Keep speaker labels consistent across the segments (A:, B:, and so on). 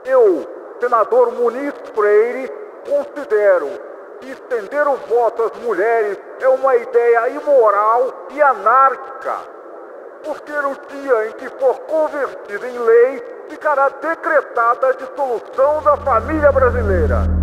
A: Eu, senador Muniz Freire, considero que estender o voto às mulheres é uma ideia imoral e anárquica, porque no dia em que for convertida em lei, ficará decretada a dissolução da família brasileira.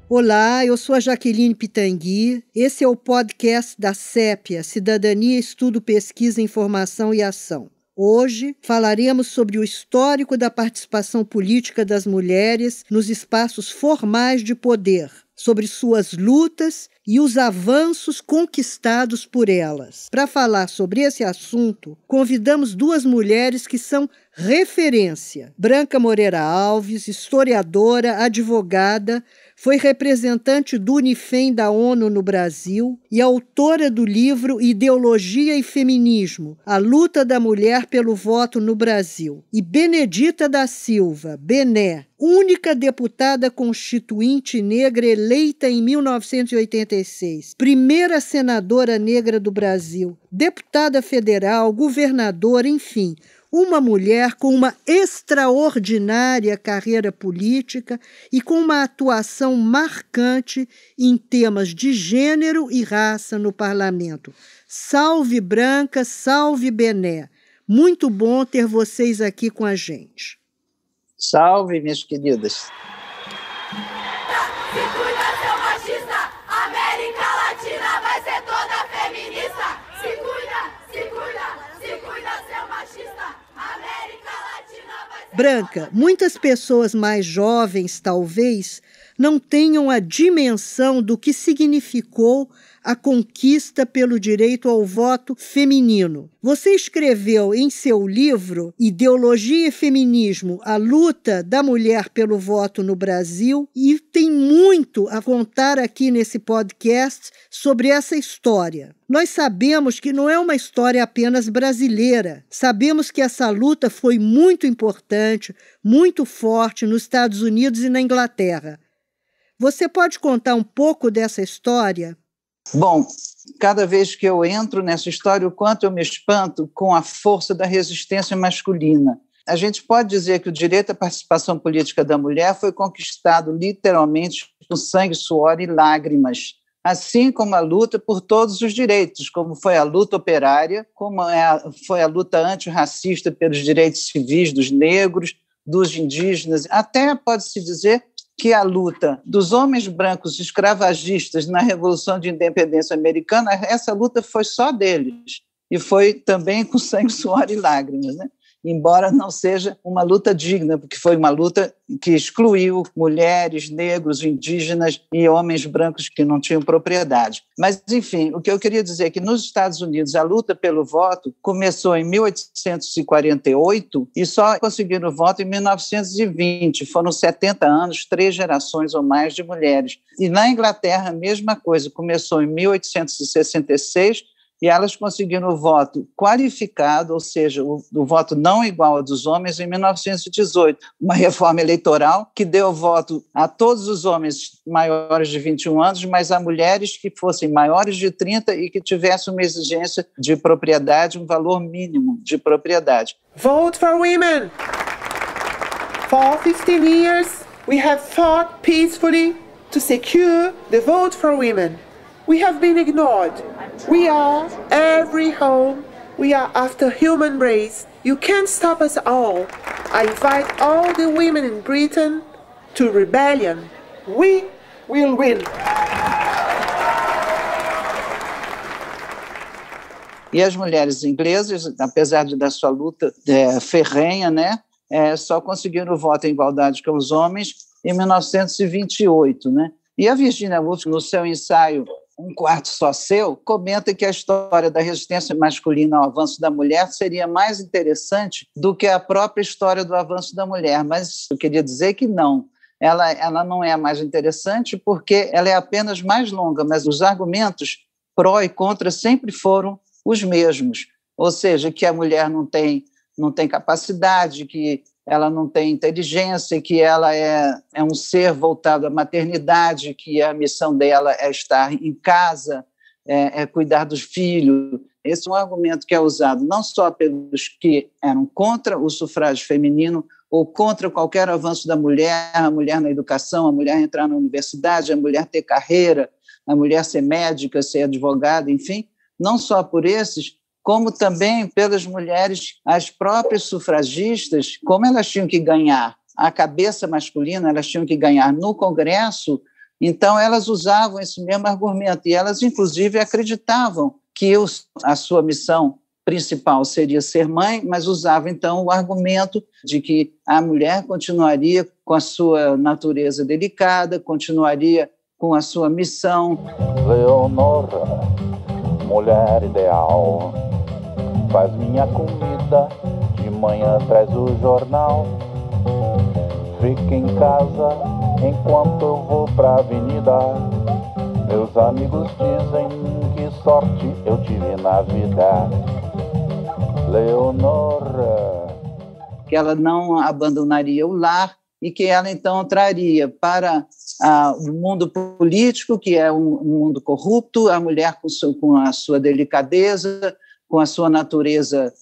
B: Olá, eu sou a Jaqueline Pitangui. Esse é o podcast da CEPIA, Cidadania, Estudo, Pesquisa, Informação e Ação. Hoje falaremos sobre o histórico da participação política das mulheres nos espaços formais de poder, sobre suas lutas e os avanços conquistados por elas. Para falar sobre esse assunto, convidamos duas mulheres que são referência. Branca Moreira Alves, historiadora, advogada, foi representante do Unifem da ONU no Brasil e autora do livro Ideologia e Feminismo, a luta da mulher pelo voto no Brasil. E Benedita da Silva, Bené, única deputada constituinte negra eleita em 1986, primeira senadora negra do Brasil, deputada federal, governadora, enfim, uma mulher com uma extraordinária carreira política e com uma atuação marcante em temas de gênero e raça no parlamento. Salve Branca, salve Bené. Muito bom ter vocês aqui com a gente.
C: Salve, minhas queridas.
D: Se cuida, seu machista, América Latina vai ser toda feminista. Se cuida, seu machista, América Latina vai ser...
B: Branca, muitas pessoas mais jovens, talvez, não tenham a dimensão do que significou a conquista pelo direito ao voto feminino. Você escreveu em seu livro Ideologia e Feminismo, a luta da mulher pelo voto no Brasil, e tem muito a contar aqui nesse podcast sobre essa história. Nós sabemos que não é uma história apenas brasileira. Sabemos que essa luta foi muito importante, muito forte nos Estados Unidos e na Inglaterra. Você pode contar um pouco dessa história?
C: Bom, cada vez que eu entro nessa história, o quanto eu me espanto com a força da resistência masculina. A gente pode dizer que o direito à participação política da mulher foi conquistado literalmente com sangue, suor e lágrimas, assim como a luta por todos os direitos, como foi a luta operária, como foi a luta antirracista pelos direitos civis dos negros, dos indígenas, até pode-se dizer que a luta dos homens brancos escravagistas na Revolução de Independência Americana, essa luta foi só deles, e foi também com sangue, suor e lágrimas, né? Embora não seja uma luta digna, porque foi uma luta que excluiu mulheres, negros, indígenas e homens brancos que não tinham propriedade. Mas, enfim, o que eu queria dizer é que nos Estados Unidos a luta pelo voto começou em 1848 e só conseguiram o voto em 1920. Foram 70 anos, 3 gerações ou mais de mulheres. E na Inglaterra, a mesma coisa, começou em 1866 e elas conseguiram o voto qualificado, ou seja, o voto não igual ao dos homens, em 1918. Uma reforma eleitoral que deu voto a todos os homens maiores de 21 anos, mas a mulheres que fossem maiores de 30 e que tivessem uma exigência de propriedade, um valor mínimo de propriedade.
E: Vote for women! For 15 years, we have fought peacefully to secure the vote for women. We have been ignored. We are every home. We are after human race. You can't stop us all. I invite all the women in Britain to rebellion. We will win.
C: E as mulheres inglesas, apesar da sua luta ferrenha, né, só conseguiram o voto em igualdade com os homens em 1928. Né? E a Virginia Woolf, no seu ensaio Um Quarto Só Seu, comenta que a história da resistência masculina ao avanço da mulher seria mais interessante do que a própria história do avanço da mulher, mas eu queria dizer que não. Ela não é a mais interessante porque ela é apenas mais longa, mas os argumentos pró e contra sempre foram os mesmos. ou seja, que a mulher não tem capacidade, que ela não tem inteligência, que ela é um ser voltado à maternidade, que a missão dela é estar em casa, é cuidar dos filhos. Esse é um argumento que é usado não só pelos que eram contra o sufrágio feminino ou contra qualquer avanço da mulher, a mulher na educação, a mulher entrar na universidade, a mulher ter carreira, a mulher ser médica, ser advogada, enfim, não só por esses, como também pelas mulheres, as próprias sufragistas, como elas tinham que ganhar a cabeça masculina, elas tinham que ganhar no Congresso, então elas usavam esse mesmo argumento, e elas, inclusive, acreditavam que a sua missão principal seria ser mãe, mas usavam, então, o argumento de que a mulher continuaria com a sua natureza delicada, continuaria com a sua missão.
F: Leonora, mulher ideal, faz minha comida, de manhã traz o jornal, fica em casa enquanto eu vou pra avenida. Meus amigos dizem que sorte eu tive na vida. Leonora.
C: Que ela não abandonaria o lar e que ela, então, traria para o mundo político, que é um mundo corrupto, a mulher com a sua delicadeza, com a sua natureza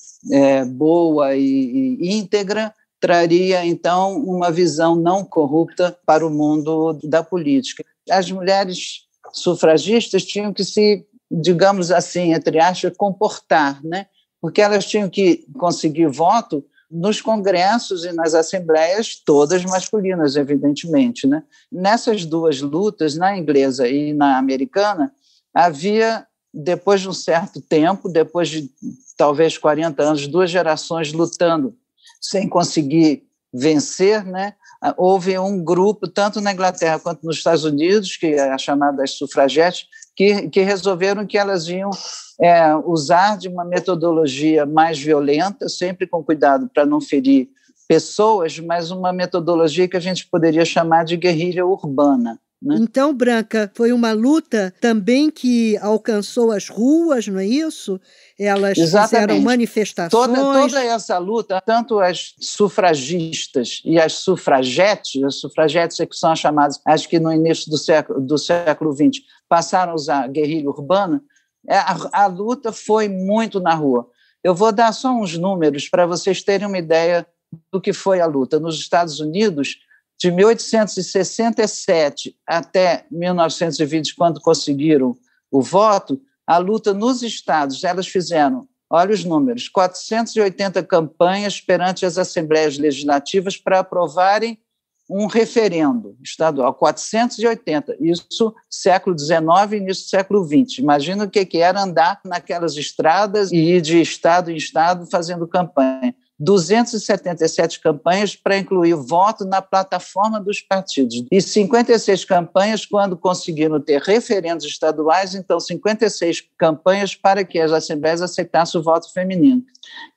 C: boa e íntegra, traria, então, uma visão não corrupta para o mundo da política. As mulheres sufragistas tinham que se, digamos assim, entre aspas, comportar, né? Porque elas tinham que conseguir voto nos congressos e nas assembleias, todas masculinas, evidentemente, né? Nessas duas lutas, na inglesa e na americana, havia, depois de um certo tempo, depois de talvez 40 anos, duas gerações lutando sem conseguir vencer, né? Houve um grupo, tanto na Inglaterra quanto nos Estados Unidos, que é a chamada das sufragetes, que resolveram que elas iam usar de uma metodologia mais violenta, sempre com cuidado para não ferir pessoas, mas uma metodologia que a gente poderia chamar de guerrilha urbana. Né?
B: Então, Branca, foi uma luta também que alcançou as ruas, não é isso? Elas fizeram manifestações.
C: Toda essa luta, tanto as sufragistas e as sufragetes é que são chamadas, acho que no início do século XX, passaram a usar guerrilha urbana, a luta foi muito na rua. Eu vou dar só uns números para vocês terem uma ideia do que foi a luta. Nos Estados Unidos, de 1867 até 1920, quando conseguiram o voto, a luta nos estados, elas fizeram, olha os números, 480 campanhas perante as assembleias legislativas para aprovarem um referendo estadual, 480, isso século XIX e início do século XX. Imagina o que era andar naquelas estradas e ir de estado em estado fazendo campanha. 277 campanhas para incluir voto na plataforma dos partidos e 56 campanhas quando conseguiram ter referendos estaduais, então 56 campanhas para que as assembleias aceitassem o voto feminino.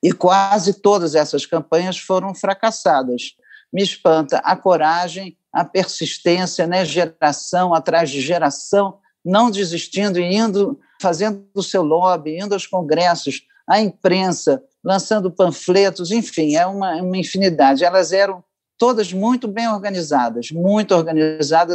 C: E quase todas essas campanhas foram fracassadas. Me espanta a coragem, a persistência, né? Geração atrás de geração, não desistindo e indo, fazendo o seu lobby, indo aos congressos, à imprensa, lançando panfletos, enfim, é uma infinidade. Elas eram todas muito bem organizadas,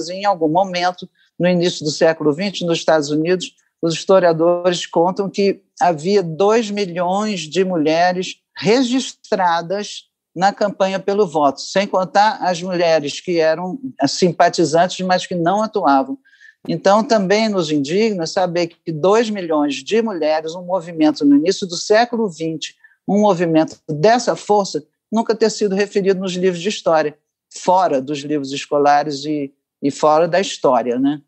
C: e em algum momento, no início do século XX, nos Estados Unidos, os historiadores contam que havia 2 milhões de mulheres registradas na campanha pelo voto, sem contar as mulheres que eram simpatizantes, mas que não atuavam. Então, também nos indigna saber que 2 milhões de mulheres, um movimento no início do século XX, um movimento dessa força, nunca ter sido referido nos livros de história, fora dos livros escolares e fora da história, né?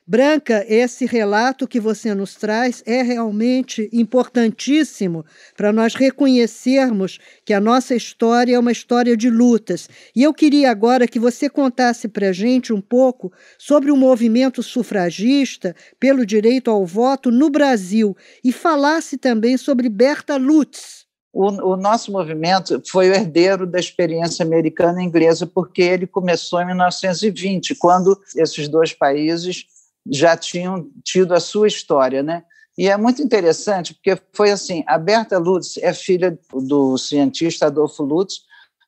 B: Branca, esse relato que você nos traz é realmente importantíssimo para nós reconhecermos que a nossa história é uma história de lutas. E eu queria agora que você contasse para a gente um pouco sobre o movimento sufragista pelo direito ao voto no Brasil e falasse também sobre Berta Lutz.
C: O nosso movimento foi o herdeiro da experiência americana e inglesa, porque ele começou em 1920, quando esses dois países já tinham tido a sua história, né? E é muito interessante, porque foi assim, a Berta Lutz é filha do cientista Adolfo Lutz,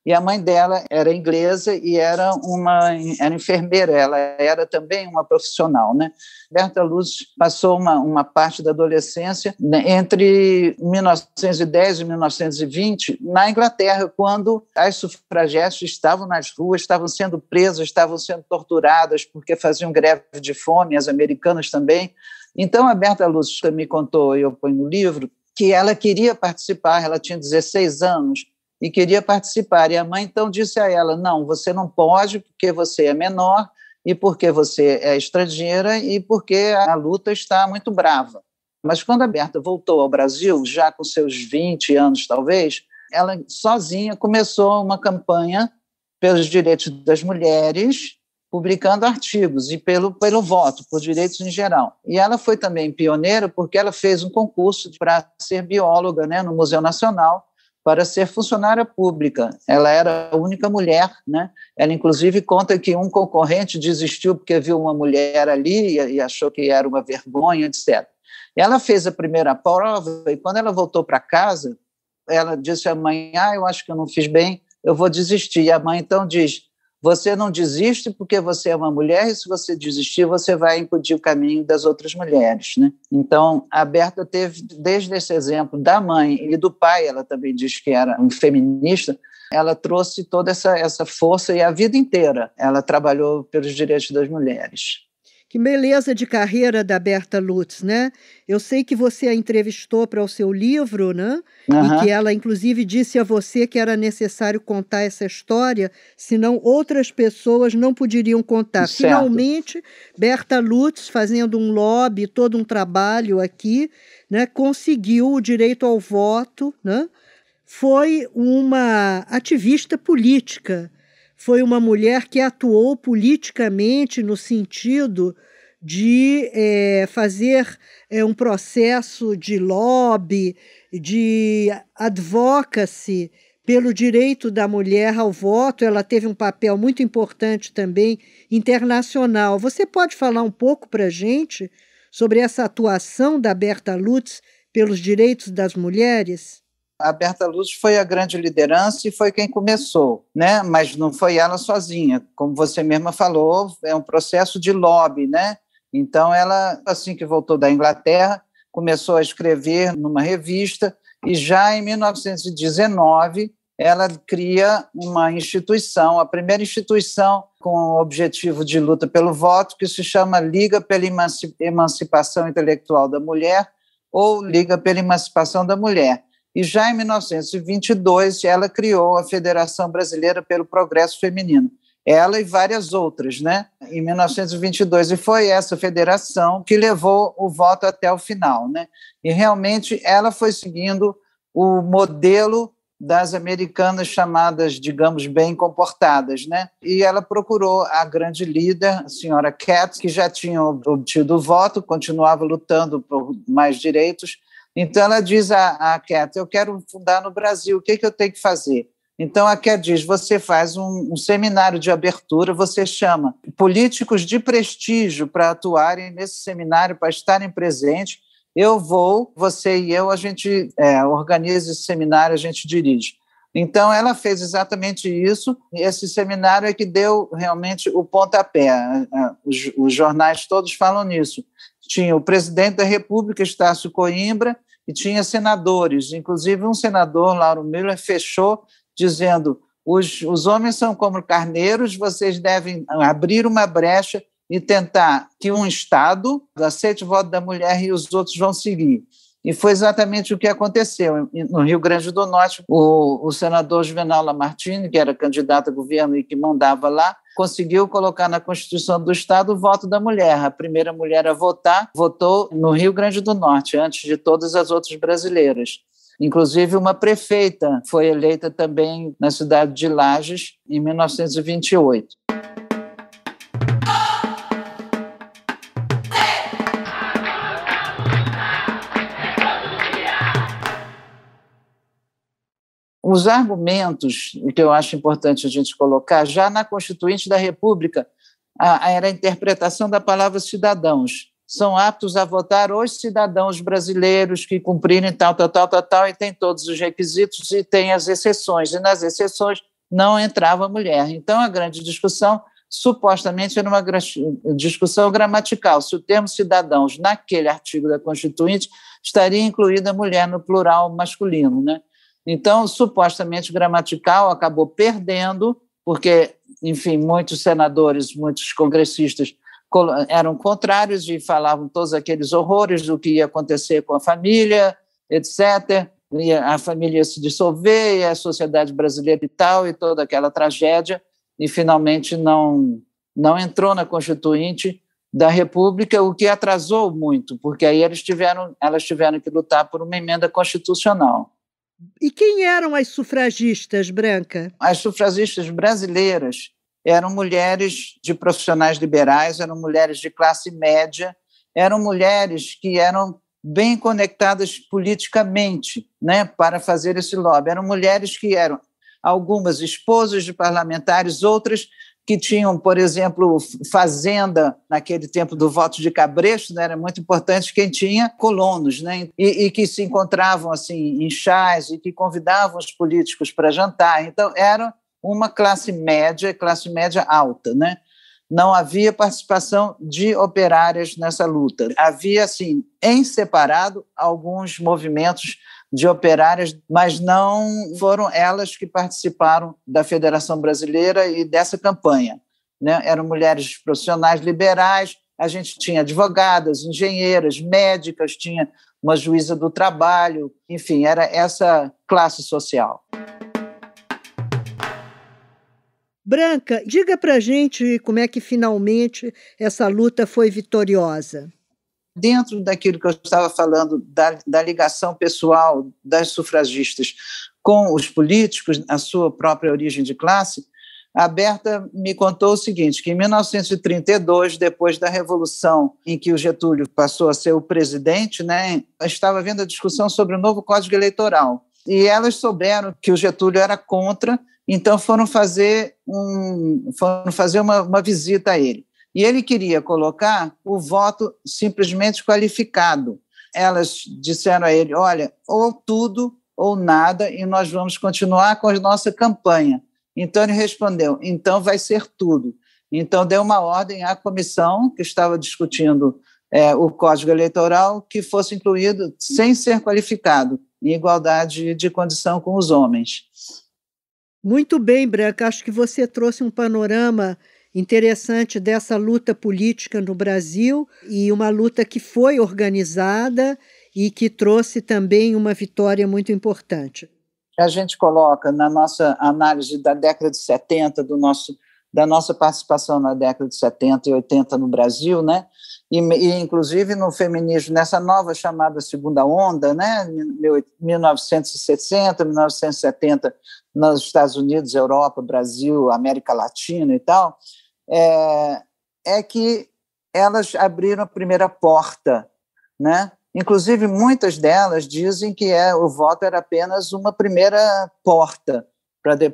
C: e a mãe dela era inglesa e era enfermeira, ela era também uma profissional, né? Berta Lutz passou uma parte da adolescência, né, entre 1910 e 1920 na Inglaterra, quando as sufragistas estavam nas ruas, estavam sendo presas, estavam sendo torturadas porque faziam greve de fome, as americanas também. Então, a Berta Lutz me contou, e eu ponho no livro, que ela queria participar, ela tinha 16 anos, e queria participar. E a mãe, então, disse a ela, não, você não pode porque você é menor e porque você é estrangeira e porque a luta está muito brava. Mas quando a Berta voltou ao Brasil, já com seus 20 anos, talvez, ela sozinha começou uma campanha pelos direitos das mulheres, publicando artigos e pelo voto, por direitos em geral. E ela foi também pioneira porque ela fez um concurso para ser bióloga, né, no Museu Nacional, para ser funcionária pública. Ela era a única mulher, né? Ela, inclusive, conta que um concorrente desistiu porque viu uma mulher ali e achou que era uma vergonha, etc. Ela fez a primeira prova e, quando ela voltou para casa, ela disse à mãe, eu acho que eu não fiz bem, eu vou desistir. E a mãe, então, diz, você não desiste porque você é uma mulher e, se você desistir, você vai impedir o caminho das outras mulheres, né? Então, a Berta teve, desde esse exemplo da mãe e do pai, ela também diz que era um feminista, ela trouxe toda essa força e a vida inteira ela trabalhou pelos direitos das mulheres.
B: Que beleza de carreira da Berta Lutz, né? Eu sei que você a entrevistou para o seu livro, né? E que ela, inclusive, disse a você que era necessário contar essa história, senão outras pessoas não poderiam contar.
C: Certo.
B: Finalmente, Berta Lutz, fazendo um lobby, todo um trabalho aqui, né? Conseguiu o direito ao voto, né? Foi uma ativista política. Foi uma mulher que atuou politicamente no sentido de fazer um processo de lobby, de advocacy pelo direito da mulher ao voto. Ela teve um papel muito importante também internacional. Você pode falar um pouco para a gente sobre essa atuação da Berta Lutz pelos direitos das mulheres?
C: A Berta Lutz foi a grande liderança e foi quem começou, né? Mas não foi ela sozinha. Como você mesma falou, é um processo de lobby, né? Então, ela, assim que voltou da Inglaterra, começou a escrever numa revista e já em 1919 ela cria uma instituição, a primeira instituição com o objetivo de luta pelo voto, que se chama Liga pela Emancipação Intelectual da Mulher ou Liga pela Emancipação da Mulher. E já em 1922 ela criou a Federação Brasileira pelo Progresso Feminino. Ela e várias outras, né? Em 1922. E foi essa federação que levou o voto até o final, né? E realmente ela foi seguindo o modelo das americanas chamadas, digamos, bem comportadas, né? E ela procurou a grande líder, a senhora Cat, que já tinha obtido o voto, continuava lutando por mais direitos. Então, ela diz a Cat, eu quero fundar no Brasil, o que eu tenho que fazer? Então, a Cat diz, você faz um seminário de abertura, você chama políticos de prestígio para atuarem nesse seminário, para estarem presentes. Eu vou, você e eu, a gente organiza esse seminário, a gente dirige. Então, ela fez exatamente isso, e esse seminário é que deu realmente o pontapé. Os jornais todos falam nisso. Tinha o presidente da República, Estácio Coimbra, e tinha senadores, inclusive um senador, Lauro Miller, fechou dizendo, os homens são como carneiros, vocês devem abrir uma brecha e tentar que um Estado aceite o voto da mulher e os outros vão seguir. E foi exatamente o que aconteceu. No Rio Grande do Norte, o senador Juvenal Lamartine, que era candidato a governo e que mandava lá, conseguiu colocar na Constituição do Estado o voto da mulher. A primeira mulher a votar votou no Rio Grande do Norte, antes de todas as outras brasileiras. Inclusive, uma prefeita foi eleita também na cidade de Lages, em 1928. Os argumentos que eu acho importante a gente colocar, já na Constituinte da República, era a interpretação da palavra cidadãos. São aptos a votar os cidadãos brasileiros que cumprirem tal, e tem todos os requisitos e tem as exceções, e nas exceções não entrava mulher. Então, a grande discussão, supostamente, era uma discussão gramatical, se o termo cidadãos, naquele artigo da Constituinte, estaria incluída a mulher no plural masculino, né? Então, supostamente gramatical, acabou perdendo, porque, enfim, muitos senadores, muitos congressistas eram contrários e falavam todos aqueles horrores do que ia acontecer com a família, etc., e a família ia se dissolver, e a sociedade brasileira e tal, e toda aquela tragédia, e finalmente não entrou na Constituinte da República, o que atrasou muito, porque aí elas tiveram que lutar por uma emenda constitucional.
B: E quem eram as sufragistas, Branca?
C: As sufragistas brasileiras eram mulheres de profissionais liberais, eram mulheres de classe média, eram mulheres que eram bem conectadas politicamente, né, para fazer esse lobby. Eram mulheres que eram algumas esposas de parlamentares, outras que tinham, por exemplo, fazenda naquele tempo do voto de cabresto, né, era muito importante quem tinha colonos, né, e que se encontravam assim em chás e que convidavam os políticos para jantar. Então, era uma classe média alta, né? Não havia participação de operárias nessa luta. Havia, assim, em separado, alguns movimentos de operárias, mas não foram elas que participaram da Federação Brasileira e dessa campanha, né? Eram mulheres profissionais liberais, a gente tinha advogadas, engenheiras, médicas, tinha uma juíza do trabalho, enfim, era essa classe social.
B: Branca, diga para a gente como é que finalmente essa luta foi vitoriosa.
C: Dentro daquilo que eu estava falando, da ligação pessoal das sufragistas com os políticos, a sua própria origem de classe, a Berta me contou o seguinte, que em 1932, depois da Revolução, em que o Getúlio passou a ser o presidente, né, estava havendo a discussão sobre o novo Código Eleitoral. E elas souberam que o Getúlio era contra, então foram fazer uma visita a ele. E ele queria colocar o voto simplesmente qualificado. Elas disseram a ele, olha, ou tudo ou nada, e nós vamos continuar com a nossa campanha. Então ele respondeu, então vai ser tudo. Então deu uma ordem à comissão que estava discutindo o Código Eleitoral que fosse incluído sem ser qualificado, em igualdade de condição com os homens.
B: Muito bem, Branca, acho que você trouxe um panorama interessante dessa luta política no Brasil e uma luta que foi organizada e que trouxe também uma vitória muito importante.
C: A gente coloca na nossa análise da década de 70, da nossa participação na década de 70 e 80 no Brasil, né? E inclusive no feminismo, nessa nova chamada segunda onda, né? 1960, 1970, nos Estados Unidos, Europa, Brasil, América Latina e tal, é que elas abriram a primeira porta, né? Inclusive, muitas delas dizem que o voto era apenas uma primeira porta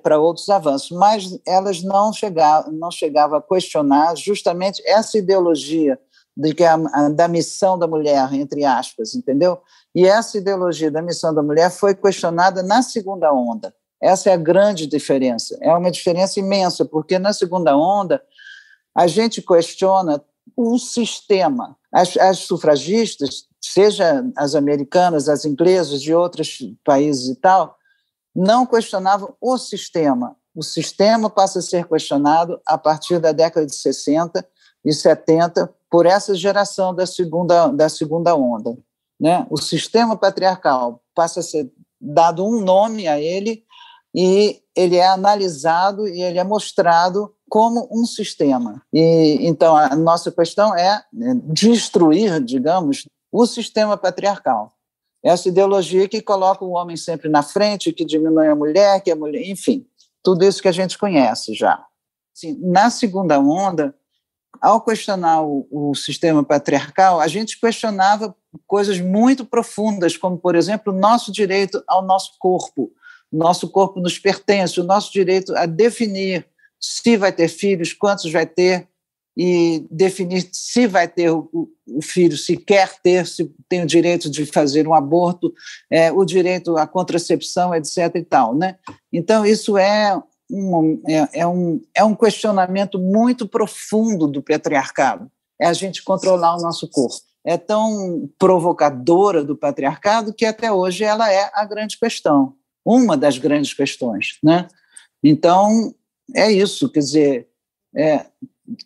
C: para outros avanços, mas elas não chegavam a questionar justamente essa ideologia da missão da mulher, entre aspas, entendeu? E essa ideologia da missão da mulher foi questionada na segunda onda. Essa é a grande diferença. É uma diferença imensa, porque na segunda onda a gente questiona o sistema. As sufragistas, seja as americanas, as inglesas, de outros países e tal, não questionavam o sistema. O sistema passa a ser questionado a partir da década de 60 e 70 por essa geração da segunda onda, né? O sistema patriarcal passa a ser dado um nome a ele e ele é analisado e ele é mostrado como um sistema. E então a nossa questão é destruir, digamos, o sistema patriarcal. Essa ideologia que coloca o homem sempre na frente, que diminui a mulher, enfim, tudo isso que a gente conhece já. Assim, na segunda onda, ao questionar o sistema patriarcal, a gente questionava coisas muito profundas, como, por exemplo, o nosso direito ao nosso corpo. O nosso corpo nos pertence, o nosso direito a definir se vai ter filhos, quantos vai ter, e definir se vai ter o filho, se quer ter, se tem o direito de fazer um aborto, o direito à contracepção, etc. e tal, né? Então, isso é um questionamento muito profundo do patriarcado, é a gente controlar o nosso corpo. É tão provocadora do patriarcado que até hoje ela é a grande questão, uma das grandes questões, né? Então, é isso, quer dizer,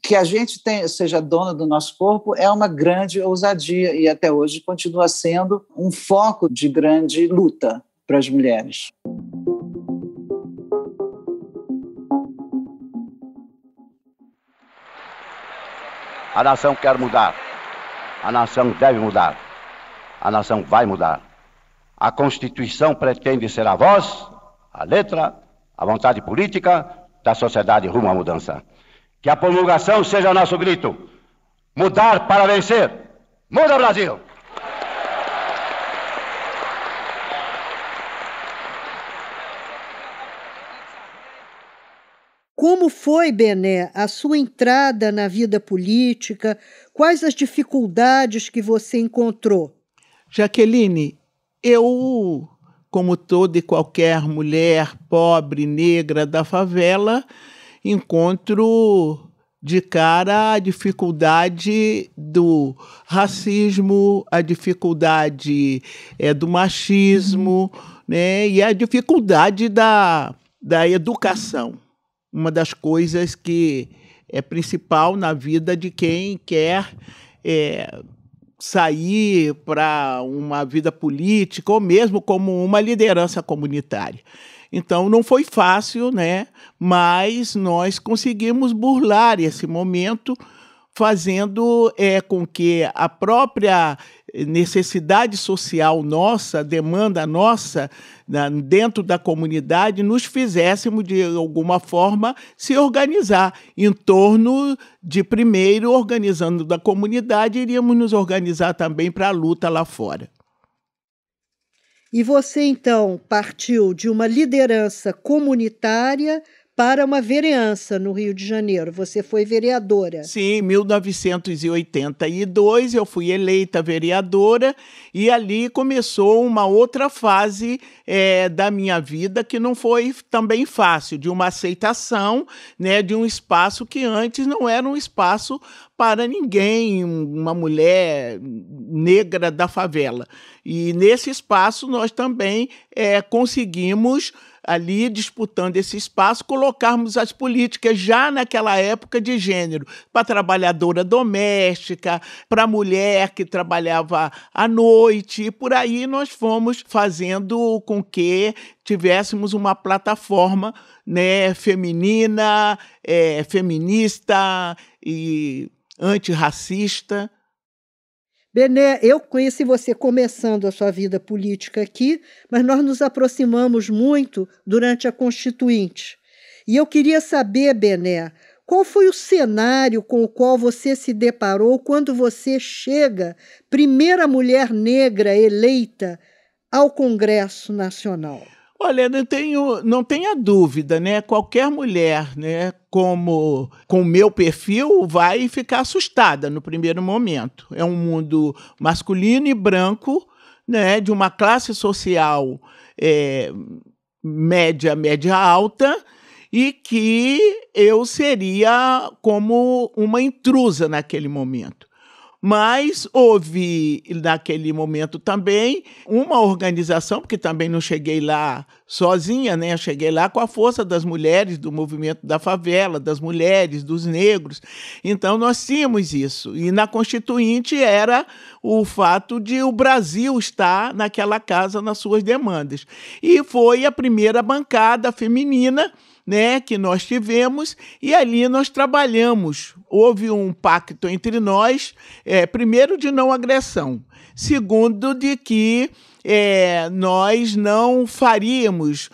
C: que a gente seja dona do nosso corpo é uma grande ousadia e até hoje continua sendo um foco de grande luta para as mulheres.
G: A nação quer mudar. A nação deve mudar. A nação vai mudar. A Constituição pretende ser a voz, a letra, a vontade política da sociedade rumo à mudança. Que a promulgação seja nosso grito. Mudar para vencer. Muda, Brasil!
B: Como foi, Bené, a sua entrada na vida política? Quais as dificuldades que você encontrou?
E: Jaqueline, eu, como toda e qualquer mulher pobre, negra da favela, encontro de cara a dificuldade do racismo, a dificuldade do machismo, né, e a dificuldade da educação. Uma das coisas que é principal na vida de quem quer sair para uma vida política ou mesmo como uma liderança comunitária. Então, não foi fácil, né? Mas nós conseguimos burlar esse momento, fazendo com que a própria necessidade social nossa, demanda nossa, dentro da comunidade, nos fizéssemos, de alguma forma, se organizar em torno de, primeiro, organizando da comunidade, iríamos nos organizar também para a luta lá fora.
B: E você, então, partiu de uma liderança comunitária para uma vereança no Rio de Janeiro. Você foi vereadora.
E: Sim, em 1982 eu fui eleita vereadora e ali começou uma outra fase da minha vida que não foi também fácil, de uma aceitação, né, de um espaço que antes não era um espaço para ninguém, uma mulher negra da favela. E nesse espaço nós também conseguimos, ali disputando esse espaço, colocarmos as políticas já naquela época de gênero, para a trabalhadora doméstica, para a mulher que trabalhava à noite, e por aí nós fomos fazendo com que tivéssemos uma plataforma, né, feminina, feminista e antirracista.
B: Bené, eu conheci você começando a sua vida política aqui, mas nós nos aproximamos muito durante a Constituinte. E eu queria saber, Bené, qual foi o cenário com o qual você se deparou quando você chega, primeira mulher negra eleita ao Congresso Nacional?
E: Olha, não tenha dúvida, né? Qualquer mulher, né, com o meu perfil, vai ficar assustada no primeiro momento. É um mundo masculino e branco, né, de uma classe social média alta, e que eu seria como uma intrusa naquele momento. Mas houve, naquele momento também, uma organização, porque também não cheguei lá sozinha, né? Eu cheguei lá com a força das mulheres, do movimento da favela, das mulheres, dos negros. Então, nós tínhamos isso. E na Constituinte era o fato de o Brasil estar naquela casa nas suas demandas. E foi a primeira bancada feminina, né, que nós tivemos, e ali nós trabalhamos. Houve um pacto entre nós, primeiro, de não agressão, segundo, de que nós não faríamos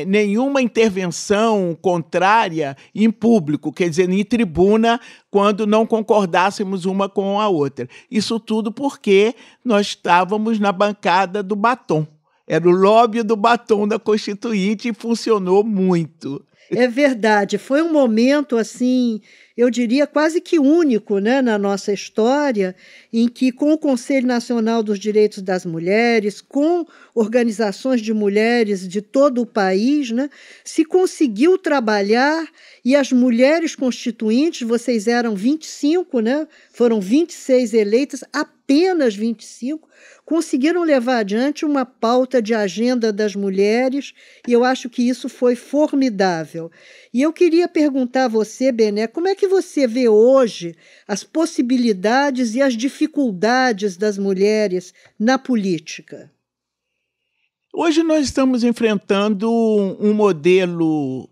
E: nenhuma intervenção contrária em público, quer dizer, em tribuna, quando não concordássemos uma com a outra. Isso tudo porque nós estávamos na bancada do batom. Era o lobby do batom da Constituinte e funcionou muito.
B: É verdade, foi um momento assim eu diria, quase que único, né, na nossa história, em que, com o Conselho Nacional dos Direitos das Mulheres, com organizações de mulheres de todo o país, né, se conseguiu trabalhar, e as mulheres constituintes, vocês eram 25, né, foram 26 eleitas, apenas 25, conseguiram levar adiante uma pauta de agenda das mulheres, e eu acho que isso foi formidável. E eu queria perguntar a você, Bené, como é que você vê hoje as possibilidades e as dificuldades das mulheres na política?
H: Hoje nós estamos enfrentando um modelo,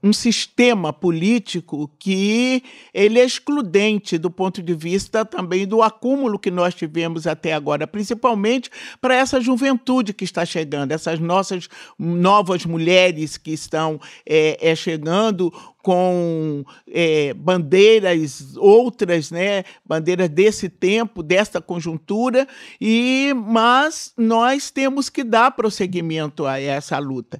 H: um sistema político que ele é excludente do ponto de vista também do acúmulo que nós tivemos até agora, principalmente para essa juventude que está chegando, essas nossas novas mulheres que estão chegando com bandeiras outras, né, bandeiras desse tempo, desta conjuntura, mas nós temos que dar prosseguimento a essa luta.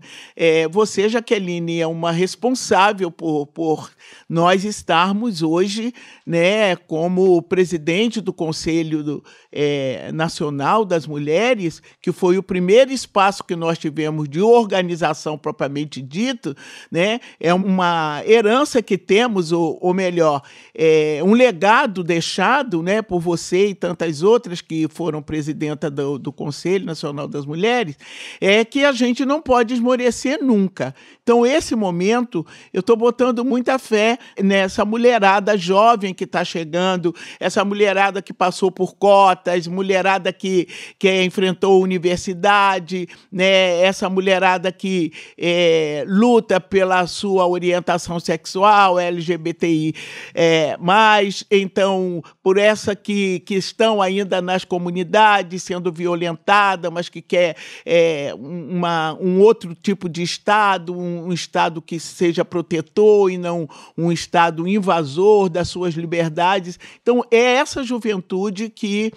H: Você, Jaqueline, é uma responsável por nós estarmos hoje, né, como presidente do Conselho Nacional das Mulheres, que foi o primeiro espaço que nós tivemos de organização propriamente dito, né, é uma herança que temos, ou melhor, um legado deixado, né, por você e tantas outras que foram presidenta do Conselho Nacional das Mulheres, é que a gente não pode esmorecer nunca. Então, esse momento, eu estou botando muita fé nessa mulherada jovem que está chegando, essa mulherada que passou por cotas, mulherada que enfrentou a universidade, né, essa mulherada que luta pela sua orientação sexual, LGBTI, então, por essa que estão ainda nas comunidades sendo violentada, mas que quer um outro tipo de Estado, um Estado que seja protetor e não um Estado invasor das suas liberdades. Então, é essa juventude que,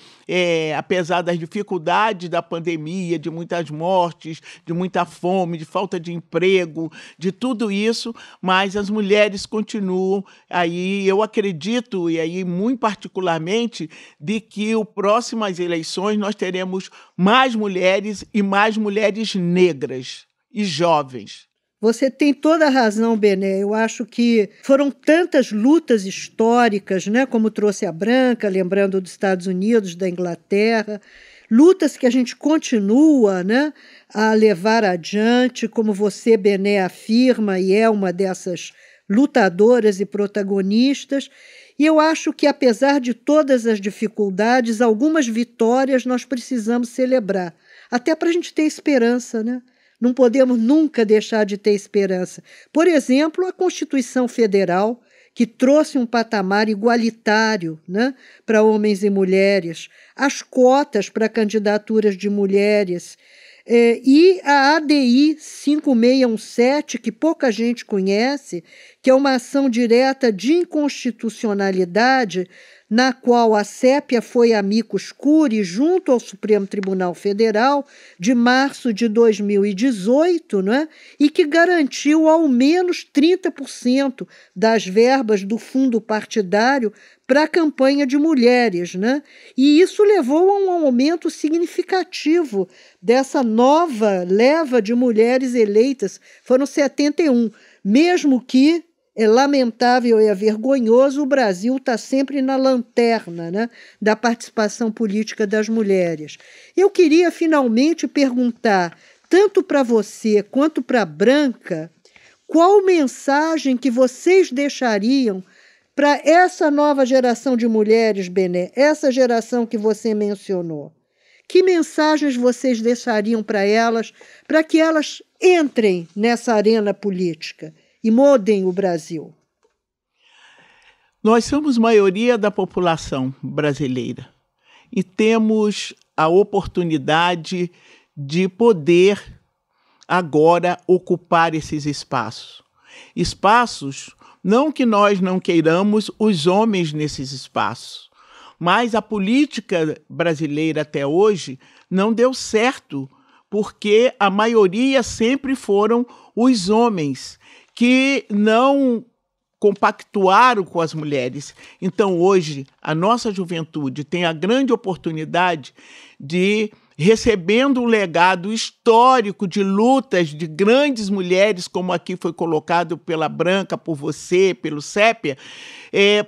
H: apesar das dificuldades da pandemia, de muitas mortes, de muita fome, de falta de emprego, de tudo isso, mas as mulheres continuam aí. Eu acredito, e aí muito particularmente, de que o próximas eleições nós teremos mais mulheres e mais mulheres negras e jovens.
B: Você tem toda a razão, Bené. Eu acho que foram tantas lutas históricas, né, como trouxe a Branca, lembrando dos Estados Unidos, da Inglaterra, lutas que a gente continua, né, a levar adiante, como você, Bené, afirma, e é uma dessas lutadoras e protagonistas. E eu acho que, apesar de todas as dificuldades, algumas vitórias nós precisamos celebrar, até para a gente ter esperança, né? Não podemos nunca deixar de ter esperança. Por exemplo, a Constituição Federal, que trouxe um patamar igualitário, né, para homens e mulheres, as cotas para candidaturas de mulheres, e a ADI 5617, que pouca gente conhece, que é uma ação direta de inconstitucionalidade, na qual a Sépia foi amicus curiae junto ao Supremo Tribunal Federal, de março de 2018, né, e que garantiu ao menos 30% das verbas do fundo partidário para a campanha de mulheres, né? E isso levou a um aumento significativo dessa nova leva de mulheres eleitas. Foram 71, mesmo que é lamentável e é vergonhoso, o Brasil está sempre na lanterna, né, da participação política das mulheres. Eu queria finalmente perguntar, tanto para você quanto para a Branca, qual mensagem que vocês deixariam para essa nova geração de mulheres, Bené, essa geração que você mencionou? Que mensagens vocês deixariam para que elas entrem nessa arena política e mudem o Brasil?
H: Nós somos maioria da população brasileira e temos a oportunidade de poder agora ocupar esses espaços. Espaços, não que nós não queiramos os homens nesses espaços, mas a política brasileira até hoje não deu certo, porque a maioria sempre foram os homens que não compactuaram com as mulheres. Então, hoje, a nossa juventude tem a grande oportunidade de, recebendo um legado histórico de lutas de grandes mulheres, como aqui foi colocado pela Branca, por você, pelo Sépia,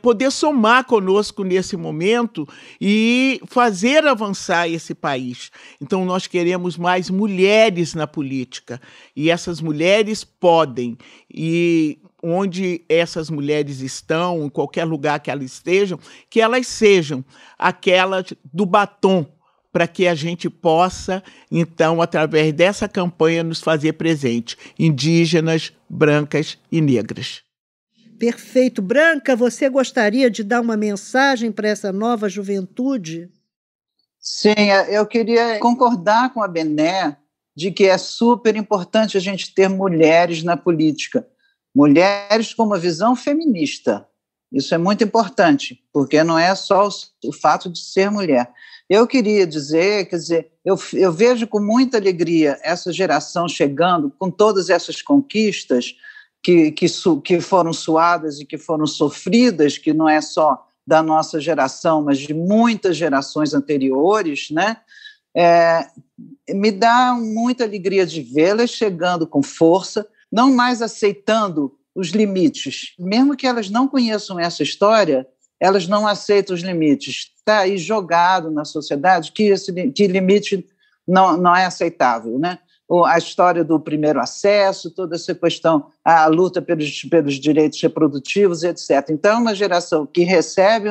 H: poder somar conosco nesse momento e fazer avançar esse país. Então, nós queremos mais mulheres na política, e essas mulheres podem, e onde essas mulheres estão, em qualquer lugar que elas estejam, que elas sejam aquelas do batom, para que a gente possa, então, através dessa campanha, nos fazer presente, indígenas, brancas e negras.
B: Perfeito. Branca, você gostaria de dar uma mensagem para essa nova juventude?
C: Sim, eu queria concordar com a Bené de que é super importante a gente ter mulheres na política, mulheres com uma visão feminista. Isso é muito importante, porque não é só o fato de ser mulher. Eu queria dizer, eu vejo com muita alegria essa geração chegando com todas essas conquistas que foram suadas e que foram sofridas, que não é só da nossa geração, mas de muitas gerações anteriores, né? Me dá muita alegria de vê-las chegando com força, não mais aceitando os limites. Mesmo que elas não conheçam essa história, elas não aceitam os limites. Está aí jogado na sociedade que limite não é aceitável, né? A história do primeiro acesso, toda essa questão, a luta pelos direitos reprodutivos, etc. Então, uma geração que recebe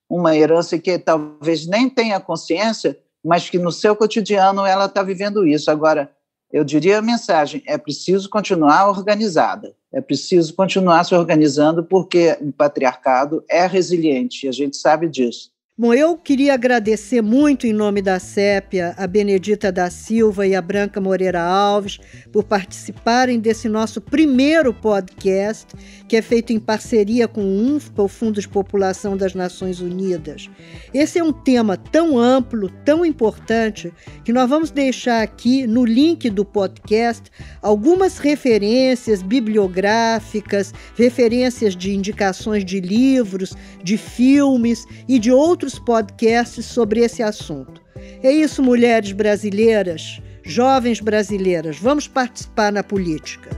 C: uma herança que talvez nem tenha consciência, mas que no seu cotidiano ela está vivendo isso. Agora, eu diria a mensagem, é preciso continuar organizada, é preciso continuar se organizando, porque o patriarcado é resiliente, e a gente sabe disso.
B: Bom, eu queria agradecer muito, em nome da Sépia, a Benedita da Silva e a Branca Moreira Alves por participarem desse nosso primeiro podcast, que é feito em parceria com o UNFPA, o Fundo de População das Nações Unidas. Esse é um tema tão amplo, tão importante, que nós vamos deixar aqui no link do podcast algumas referências bibliográficas, referências de indicações de livros, de filmes e de outros podcasts sobre esse assunto. É isso, mulheres brasileiras, jovens brasileiras, vamos participar na política.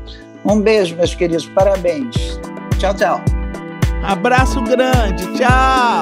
C: Um beijo, meus queridos, parabéns. Tchau, tchau.
H: Abraço grande, tchau.